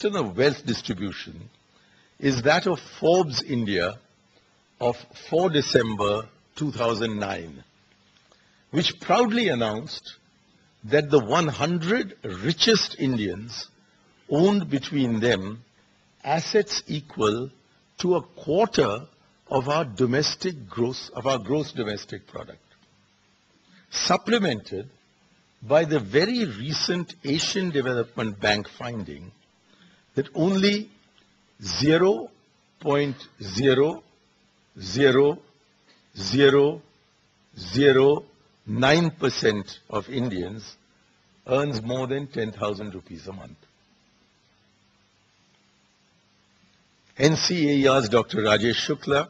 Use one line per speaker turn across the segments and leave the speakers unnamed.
of wealth distribution is that of Forbes India of 4 December 2009, which proudly announced that the 100 richest Indians owned between them assets equal to a quarter of our gross domestic product, supplemented by the very recent Asian Development Bank finding that only 0.00009% of Indians earns more than 10,000 rupees a month. NCAER's Dr. Rajesh Shukla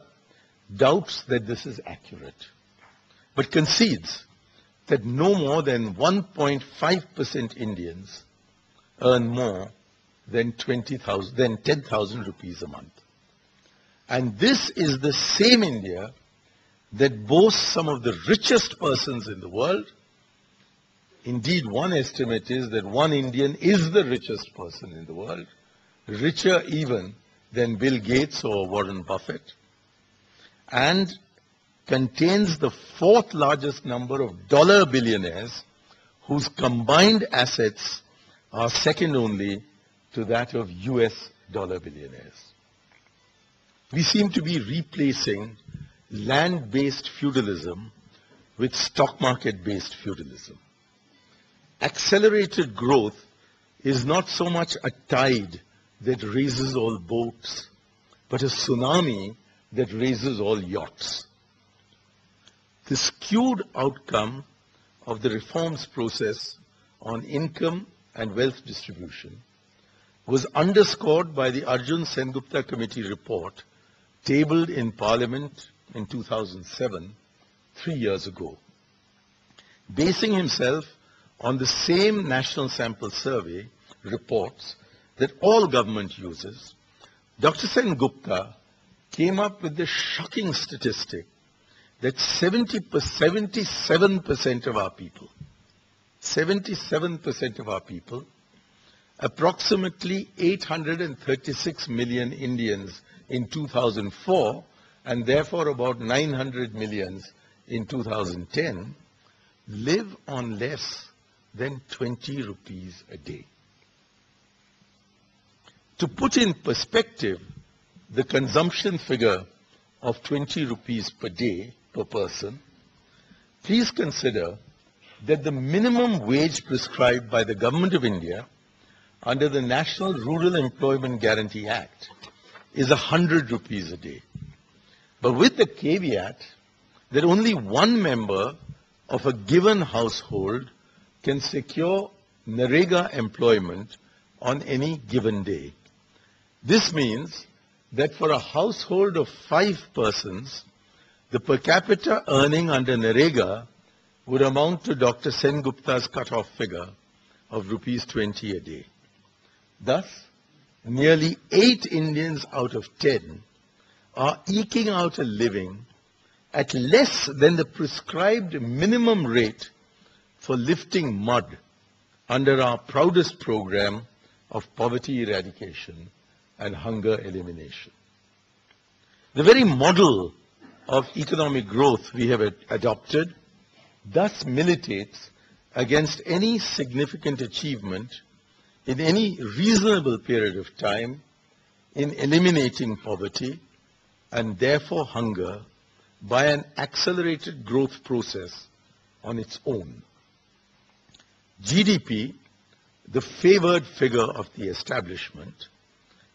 doubts that this is accurate, but concedes that no more than 1.5% Indians earn more than 10,000 rupees a month. And this is the same India that boasts some of the richest persons in the world. Indeed, one estimate is that one Indian is the richest person in the world, richer even than Bill Gates or Warren Buffett, and contains the fourth largest number of dollar billionaires whose combined assets are second only to that of US dollar billionaires. We seem to be replacing land-based feudalism with stock market-based feudalism. Accelerated growth is not so much a tide that raises all boats, but a tsunami that raises all yachts. The skewed outcome of the reforms process on income and wealth distribution was underscored by the Arjun Sengupta Committee report tabled in Parliament in 2007, 3 years ago. Basing himself on the same National Sample Survey reports that all government uses, Dr. Sengupta came up with the shocking statistic that 77% of our people, approximately 836 million Indians in 2004, and therefore about 900 millions in 2010, live on less than 20 rupees a day. To put in perspective the consumption figure of 20 rupees per day per person, please consider that the minimum wage prescribed by the Government of India under the National Rural Employment Guarantee Act is 100 rupees a day. But with the caveat that only one member of a given household can secure Narega employment on any given day. This means that for a household of 5 persons, the per capita earning under Narega would amount to Dr. Sengupta's cut-off figure of rupees 20 a day. Thus, nearly 8 Indians out of 10 are eking out a living at less than the prescribed minimum rate for lifting mud under our proudest program of poverty eradication and hunger elimination. The very model of economic growth we have adopted thus militates against any significant achievement in any reasonable period of time in eliminating poverty and therefore hunger by an accelerated growth process on its own. GDP, the favored figure of the establishment,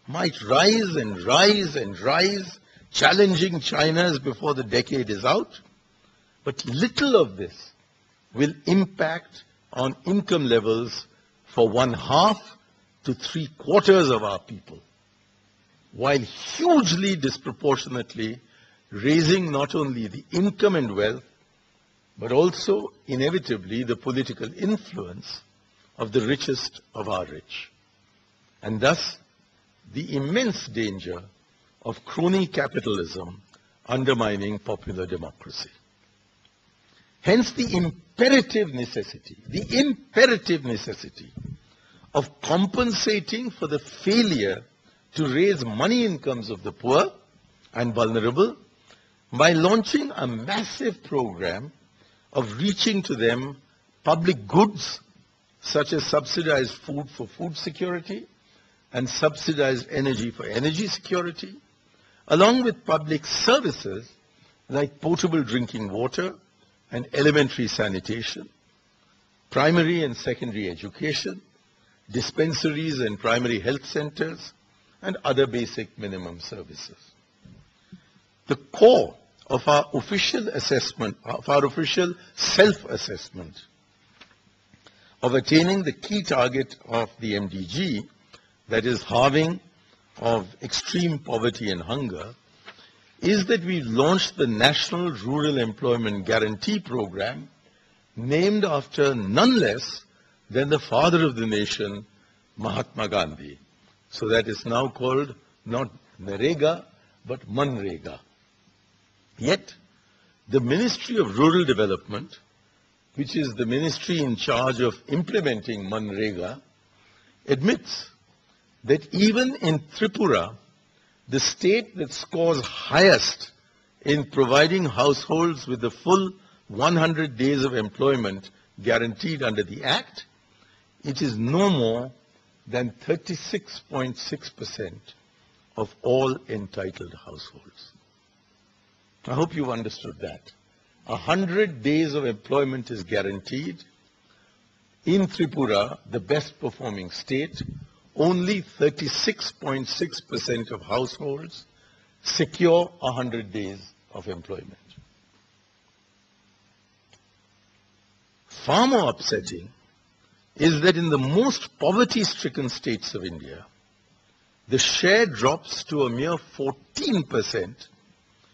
might rise and rise and rise, challenging China's before the decade is out, but little of this will impact on income levels for 1/2 to 3/4 of our people, while hugely disproportionately raising not only the income and wealth, but also inevitably the political influence of the richest of our rich, and thus the immense danger of crony capitalism undermining popular democracy. Hence the imperative necessity of compensating for the failure to raise money incomes of the poor and vulnerable by launching a massive program of reaching to them public goods such as subsidized food for food security and subsidized energy for energy security, along with public services like potable drinking water and elementary sanitation, primary and secondary education, dispensaries and primary health centers, and other basic minimum services. The core of our official assessment, of our official self-assessment of attaining the key target of the MDG, that is halving of extreme poverty and hunger, is that we launched the National Rural Employment Guarantee Program, named after none less than the father of the nation, Mahatma Gandhi. So that is now called not Narega, but Manrega. Yet, the Ministry of Rural Development, which is the ministry in charge of implementing Manrega, admits that even in Tripura, the state that scores highest in providing households with the full 100 days of employment guaranteed under the Act, it is no more than 36.6% of all entitled households. I hope you've understood that. 100 days of employment is guaranteed. In Tripura, the best performing state, only 36.6% of households secure 100 days of employment. Far more upsetting is that in the most poverty-stricken states of India, the share drops to a mere 14%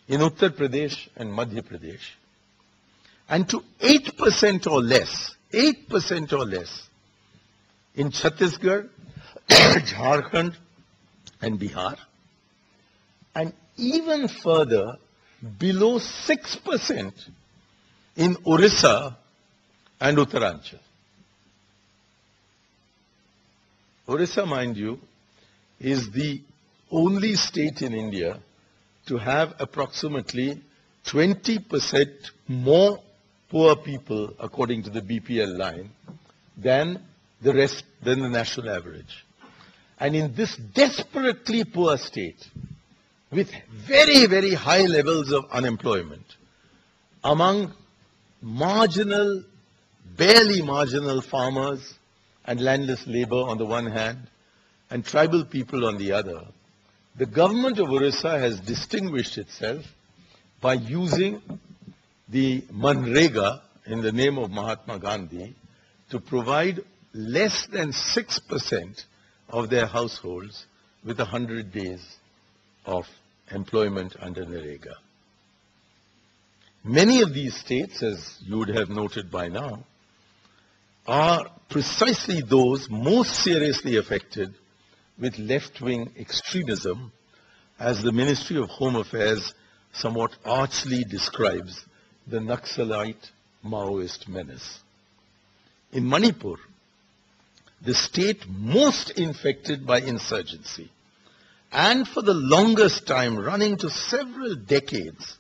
in Uttar Pradesh and Madhya Pradesh, and to 8% or less in Chhattisgarh, Jharkhand and Bihar, and even further below 6% in Orissa and Uttaranchal. Orissa, mind you, is the only state in India to have approximately 20% more poor people, according to the BPL line, than the national average. And in this desperately poor state, with very, very high levels of unemployment, among marginal, barely marginal farmers and landless labor on the one hand, and tribal people on the other, the government of Orissa has distinguished itself by using the Manrega in the name of Mahatma Gandhi to provide less than 6% of their households with 100 days of employment under Narega. Many of these states, as you would have noted by now, are precisely those most seriously affected with left-wing extremism, as the Ministry of Home Affairs somewhat archly describes the Naxalite Maoist menace. In Manipur, the state most infected by insurgency, and for the longest time, running to several decades,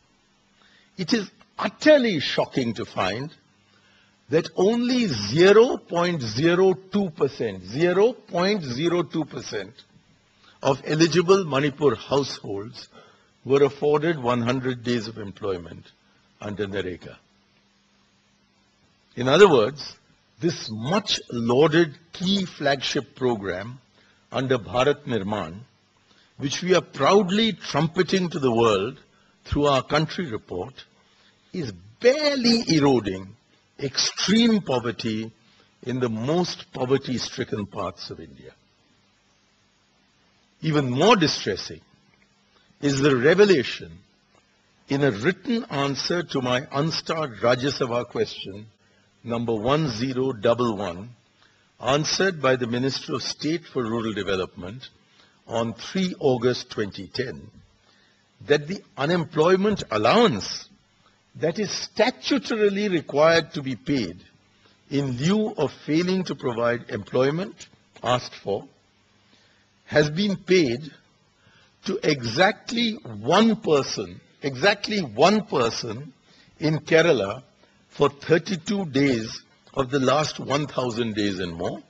it is utterly shocking to find that only 0.02% of eligible Manipur households were afforded 100 days of employment under Narega. In other words, this much lauded key flagship program under Bharat Nirman, which we are proudly trumpeting to the world through our country report, is barely eroding extreme poverty in the most poverty-stricken parts of India. Even more distressing is the revelation in a written answer to my unstarred Rajya Sabha question number 1011, answered by the Minister of State for Rural Development on 3 August 2010, that the unemployment allowance that is statutorily required to be paid in lieu of failing to provide employment asked for, has been paid to exactly one person in Kerala for 32 days of the last 1,000 days and more,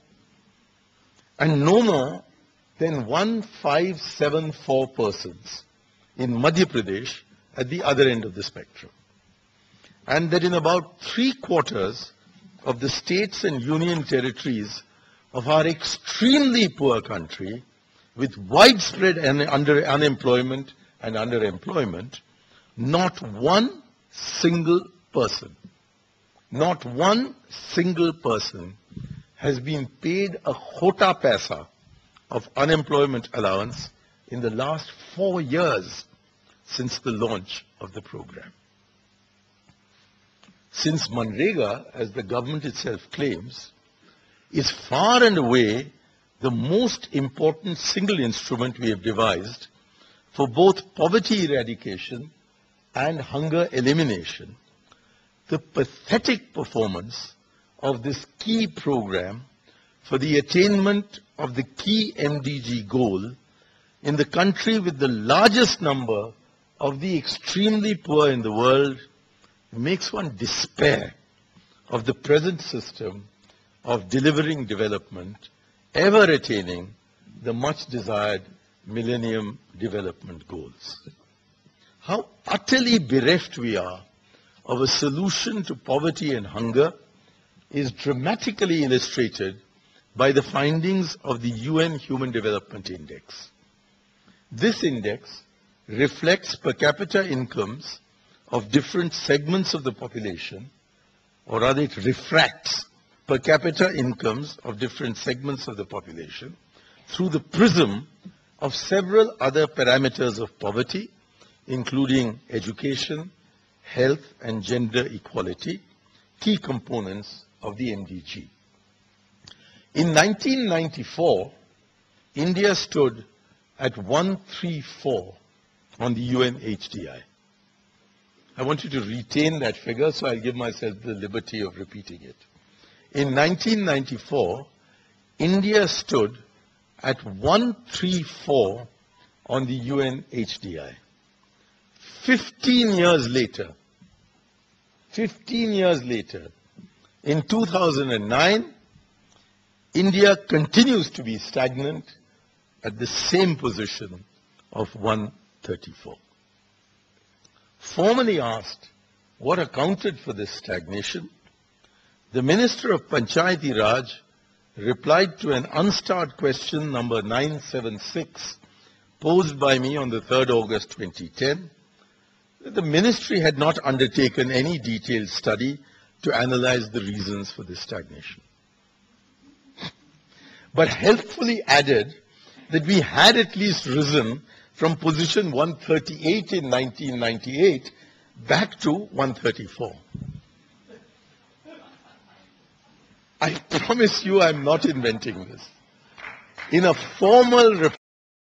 and no more than 1,574 persons in Madhya Pradesh at the other end of the spectrum. And that in about 3/4 of the states and union territories of our extremely poor country, with widespread unemployment and underemployment, not one single person has been paid a hota paisa of unemployment allowance in the last 4 years since the launch of the program. Since Manrega, as the government itself claims, is far and away the most important single instrument we have devised for both poverty eradication and hunger elimination, the pathetic performance of this key program for the attainment of the key MDG goal in the country with the largest number of the extremely poor in the world makes one despair of the present system of delivering development, ever attaining the much desired Millennium Development Goals. How utterly bereft we are of a solution to poverty and hunger is dramatically illustrated by the findings of the UN Human Development Index. This index reflects per capita incomes of different segments of the population, or rather it refracts per capita incomes of different segments of the population through the prism of several other parameters of poverty, including education, health and gender equality, key components of the MDG. In 1994, India stood at 134 on the UN HDI. I want you to retain that figure, so I'll give myself the liberty of repeating it. In 1994, India stood at 134 on the UN HDI. 15 years later, in 2009, India continues to be stagnant at the same position of 134. Formally asked what accounted for this stagnation, the Minister of Panchayati Raj replied to an unstarred question number 976 posed by me on the 3rd August 2010 that the ministry had not undertaken any detailed study to analyze the reasons for this stagnation, but helpfully added that we had at least risen from position 138 in 1998 back to 134. I promise you I'm not inventing this. In a formal